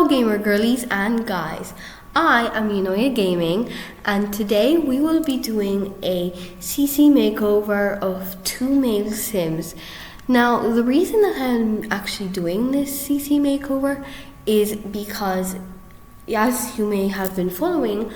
gamer girlies and guys, I am Unoya Gaming, and today we will be doing a CC makeover of 2 male Sims. Now, the reason that I'm actually doing this CC makeover is because, as you may have been following,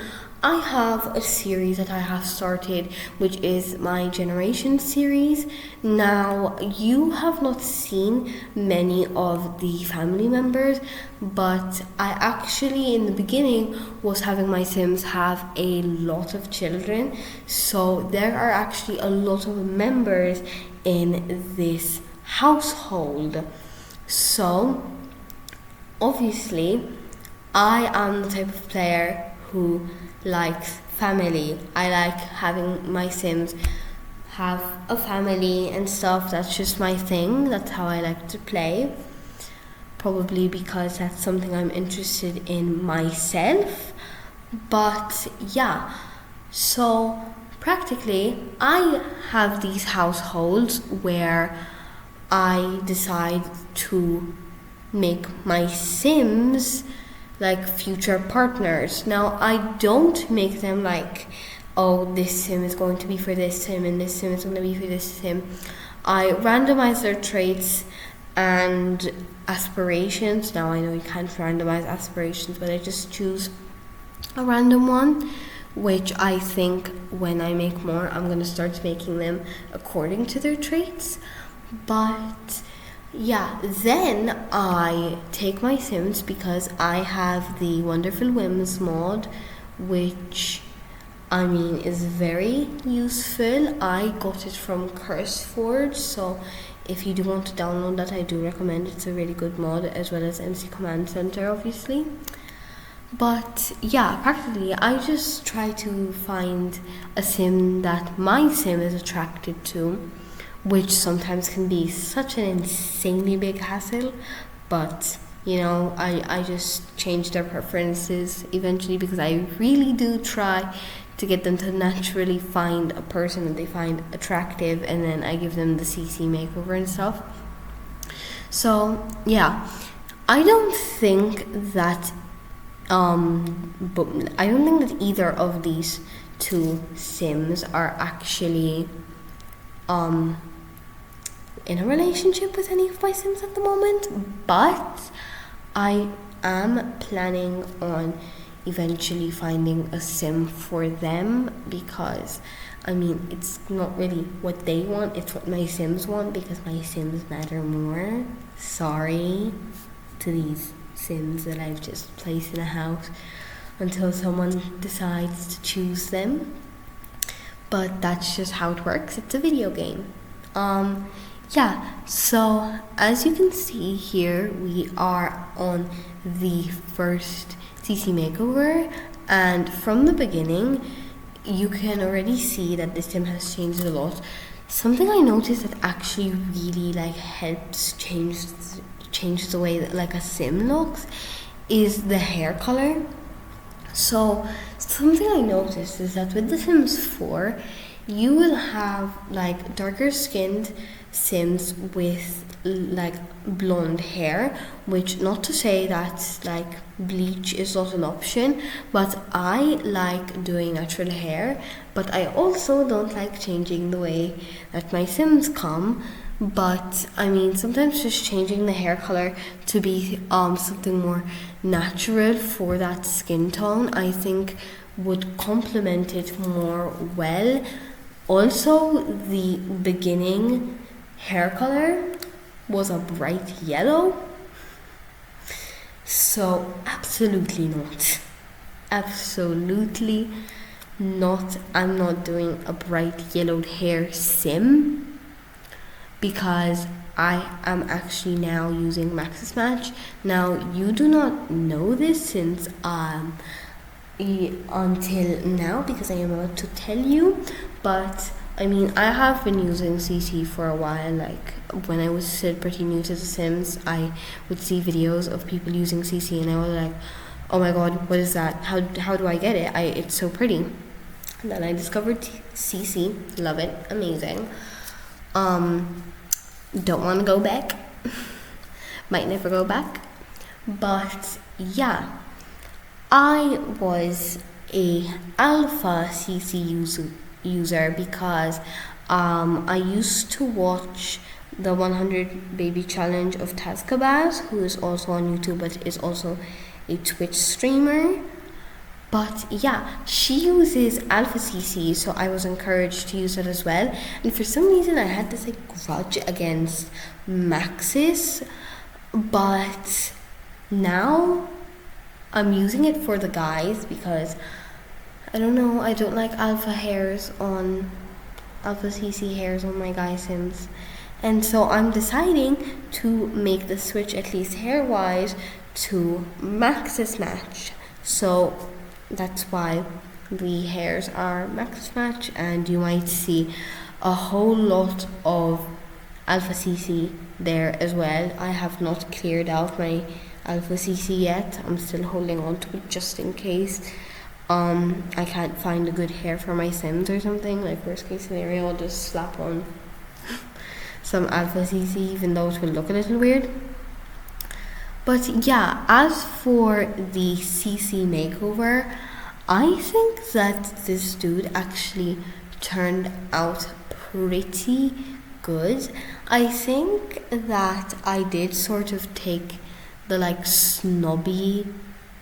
I have a series that I have started, which is my Generation series. Now, you have not seen many of the family members, but I actually, in the beginning, was having my Sims have a lot of children. So there are actually a lot of members in this household. So, obviously, I am the type of player who likes family. I like having my Sims have a family and stuff. That's just my thing. That's how I like to play. Probably because that's something I'm interested in myself. But yeah, so practically I have these households where I decide to make my Sims like future partners. Now, I don't make them like, oh, this Sim is going to be for this Sim and this Sim is going to be for this Sim. I randomize their traits and aspirations. Now, I know you can't randomize aspirations, but I just choose a random one, which I think when I make more, I'm going to start making them according to their traits. But yeah, then I take my Sims because I have the Wonderful Whims mod, which I mean is very useful. I got it from CurseForge, so if you do want to download that, I do recommend it. It's a really good mod, as well as MC Command Center, obviously. But yeah, practically I just try to find a Sim that my Sim is attracted to, which sometimes can be such an insanely big hassle, but you know, I just change their preferences eventually because I really do try to get them to naturally find a person that they find attractive, and then I give them the CC makeover and stuff. So yeah, I don't think that but I don't think that either of these 2 Sims are actually in a relationship with any of my Sims at the moment, but I am planning on eventually finding a Sim for them, because I mean, it's not really what they want, it's what my Sims want, because my Sims matter more. Sorry to these Sims that I've just placed in a house until someone decides to choose them, but that's just how it works. It's a video game. Yeah, so as you can see here, we are on the first CC makeover, and from the beginning you can already see that this Sim has changed a lot. Something I noticed that actually really like helps change the way that like a Sim looks is the hair color. So something I noticed is that with The Sims 4, you will have like darker skinned Sims with like blonde hair, which, not to say that like bleach is not an option, but I like doing natural hair, but I also don't like changing the way that my Sims come. But I mean, sometimes just changing the hair color to be something more natural for that skin tone, I think would complement it more well. Also, the beginning hair color was a bright yellow, so absolutely not. Absolutely not. I'm not doing a bright yellowed hair Sim, because I am actually now using Maxis Match. Now, you do not know this since until now, because I am about to tell you, but I mean, I have been using CC for a while. Like when I was still pretty new to The Sims, I would see videos of people using CC, and I was like, oh my god, what is that? How do I get it? It's so pretty. And then I discovered CC, love it, amazing. Don't want to go back, might never go back, but yeah, I was a alpha CC user because I used to watch the 100 baby challenge of Tazkabaz, who is also on YouTube but is also a Twitch streamer. But yeah, she uses Alpha CC, so I was encouraged to use it as well. And for some reason, I had this grudge against Maxis, but now I'm using it for the guys because I don't know, I don't like Alpha CC hairs on my guy sims. And so I'm deciding to make the switch, at least hair wise, to Maxis match. So that's why the hairs are Maxis match, and you might see a whole lot of Alpha CC there as well. I have not cleared out my Alpha CC yet. I'm still holding on to it just in case I can't find a good hair for my sims or something. Like worst case scenario, I'll just slap on some Alpha CC, even though it will look a little weird. But yeah, as for the CC makeover, I think that this dude actually turned out pretty good. I think that I did sort of take the snobby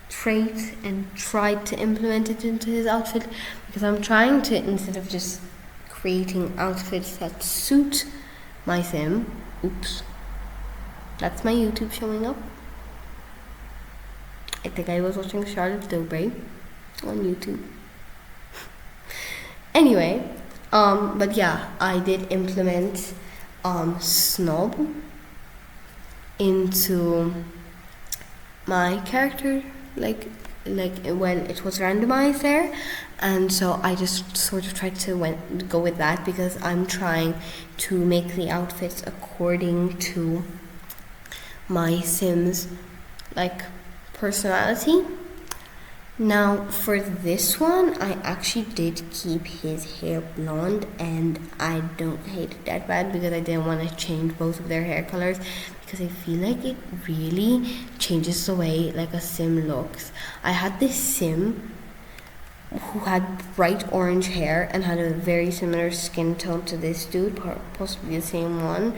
trait and tried to implement it into his outfit, because I'm trying to, instead of just creating outfits that suit my sim. Oops. That's my YouTube showing up. I think I was watching Charlotte Tilbury on YouTube. Anyway, but yeah, I did implement snob into my character, when it was randomized there, and so I just sort of tried to go with that, because I'm trying to make the outfits according to my sim's personality. Now for this one, I actually did keep his hair blonde, and I don't hate it that bad because I didn't want to change both of their hair colors, because I feel like it really changes the way a sim looks. I had this sim who had bright orange hair and had a very similar skin tone to this dude, possibly the same one.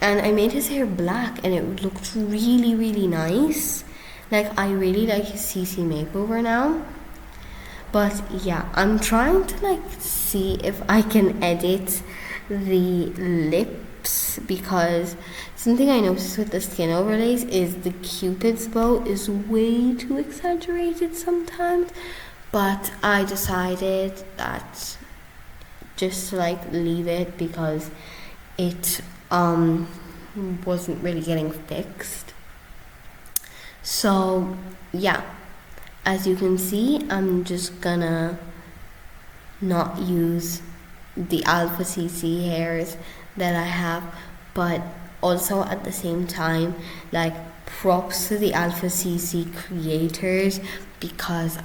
And I made his hair black, and it looked really, really nice. I really like his CC makeover now. But yeah, I'm trying to see if I can edit the lips, because something I noticed with the skin overlays is the Cupid's bow is way too exaggerated sometimes. But I decided that just to leave it, because it wasn't really getting fixed. So yeah, as you can see, I'm just gonna not use the Alpha CC hairs that I have, but also at the same time, props to the Alpha CC creators, because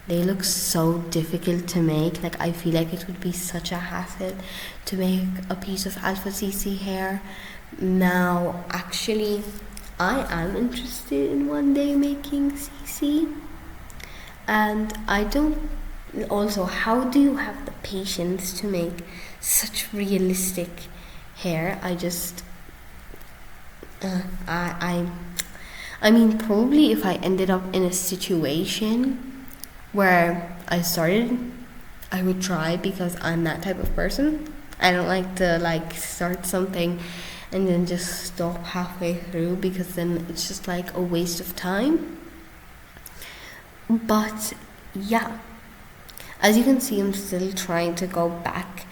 they look so difficult to make. I feel like it would be such a hassle to make a piece of Alpha CC hair. Now, actually, I am interested in one day making CC. And I don't... Also, how do you have the patience to make such realistic hair? Probably if I ended up in a situation where I started, I would try, because I'm that type of person. I don't like to start something and then just stop halfway through, because then it's just a waste of time. But yeah, as you can see, I'm still trying to go back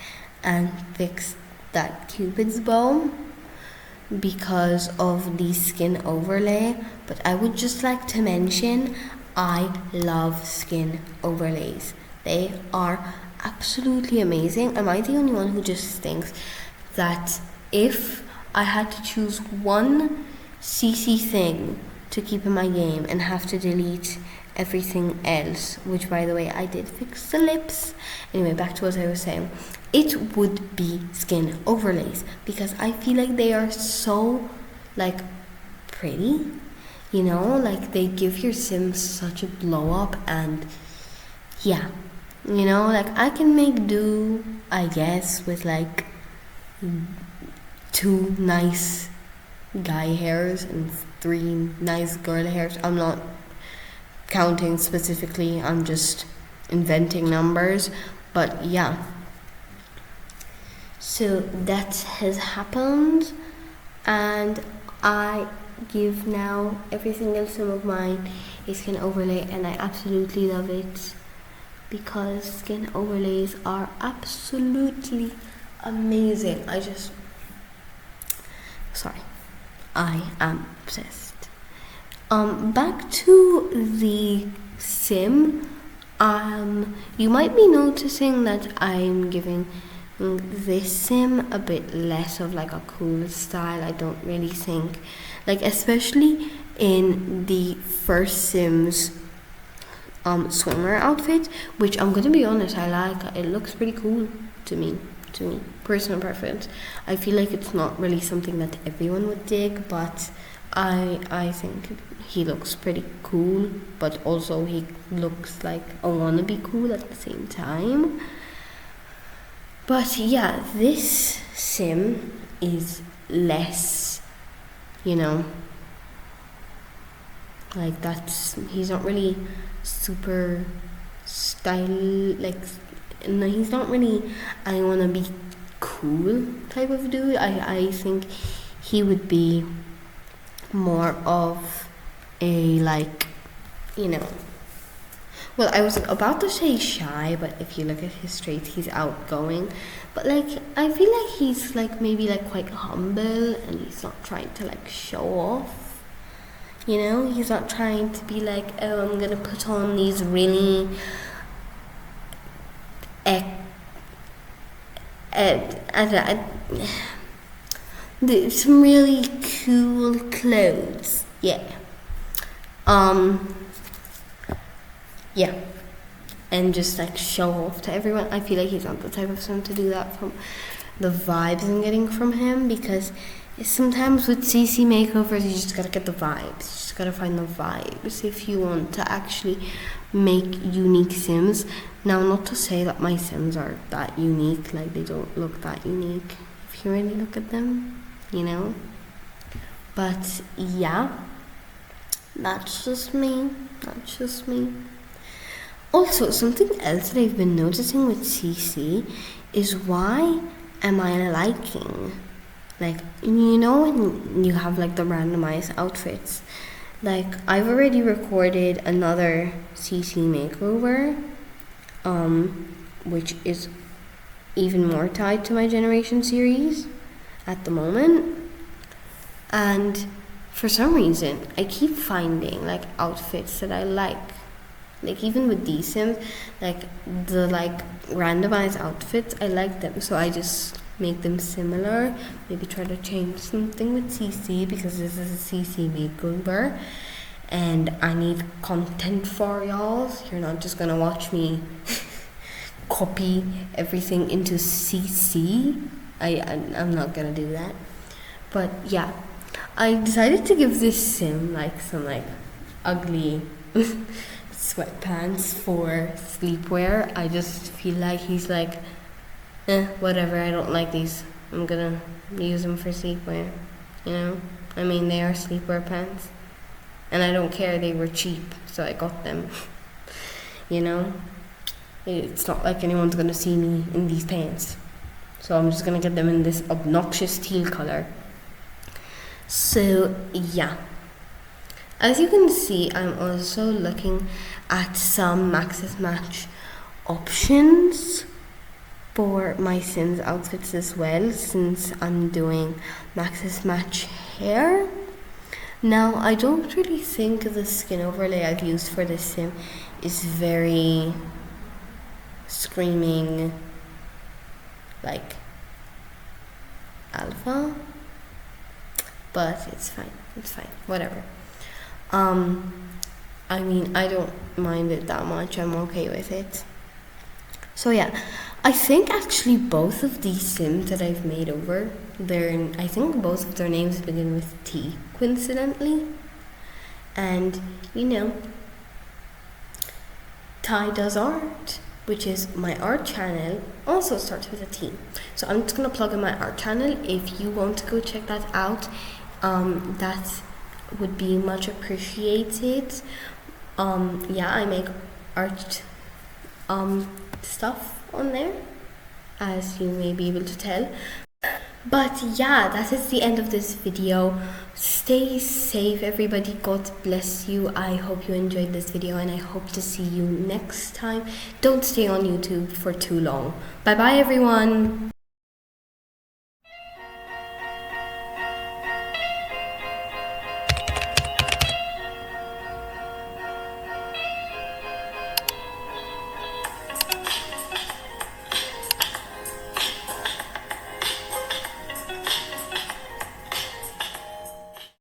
and fix that Cupid's bow because of the skin overlay. But I would just like to mention, I love skin overlays. They are absolutely amazing. Am I the only one who just thinks that if I had to choose one CC thing to keep in my game and have to delete everything else, which by the way I did fix the lips, anyway, back to what I was saying, it would be skin overlays, because I feel like they are so pretty, You know, like they give your Sims such a blow up, and yeah, you know, like I can make do, I guess, with like two nice guy hairs and three nice girl hairs. I'm not counting specifically, I'm just inventing numbers, but yeah. So that has happened, and I give now every single sim of mine a skin overlay, and I absolutely love it because skin overlays are absolutely amazing. I am obsessed. Back to the sim. You might be noticing that I'm giving this sim a bit less of like a cool style. I don't really think, like, especially in the first Sims swimmer outfit, which I'm gonna be honest, I like. It looks pretty cool to me. Personal preference. I feel like it's not really something that everyone would dig, but I think he looks pretty cool, but also he looks like a wannabe cool at the same time. But yeah, this sim is less, you know, like he's not really super style, like, no, he's not really I wanna be cool type of dude. I think he would be more of a, like, you know, well, I was about to say shy, but if you look at his traits, he's outgoing. But like, I feel like he's like maybe like quite humble, and he's not trying to like show off. You know, he's not trying to be like, oh, I'm gonna put on these really some really cool clothes. Yeah. Yeah. And just like show off to everyone. I feel like he's not the type of son to do that, from the vibes I'm getting from him, because sometimes with CC makeovers you just gotta get the vibes. You just gotta find the vibes if you want to actually make unique Sims. Now, not to say that my Sims are that unique, like they don't look that unique if you really look at them, you know. But yeah, that's just me. Also, something else that I've been noticing with CC is, why am I liking, like, you know, when you have like the randomized outfits, like I've already recorded another CC makeover, which is even more tied to my generation series at the moment, and for some reason I keep finding like outfits that I like even with these Sims, like the like randomized outfits, I like them, so I just make them similar. Maybe try to change something with CC, because this is a CC makeover and I need content for y'all. You're not just gonna watch me copy everything into CC. I'm not gonna do that. But yeah, I decided to give this sim like some like ugly sweatpants for sleepwear. I just feel like he's like, whatever, I don't like these, I'm gonna use them for sleepwear, you know? I mean, they are sleepwear pants, and I don't care, they were cheap, so I got them. You know? It's not like anyone's gonna see me in these pants, so I'm just gonna get them in this obnoxious teal color. So yeah, as you can see, I'm also looking at some Maxis Match options for my Sims outfits as well, since I'm doing Maxis Match hair. Now, I don't really think the skin overlay I've used for this sim is very screaming like alpha, but it's fine, whatever. I mean, I don't mind it that much, I'm okay with it. So yeah, I think actually both of these Sims that I've made over, I think both of their names begin with T, coincidentally. And Ty Does Art, which is my art channel, also starts with a T. So I'm just gonna plug in my art channel. If you want to go check that out, that would be much appreciated. Yeah, I make art stuff on there, as you may be able to tell. But yeah, that is the end of this video. Stay safe, everybody. God bless you. I hope you enjoyed this video, and I hope to see you next time. Don't stay on YouTube for too long. Bye bye, everyone.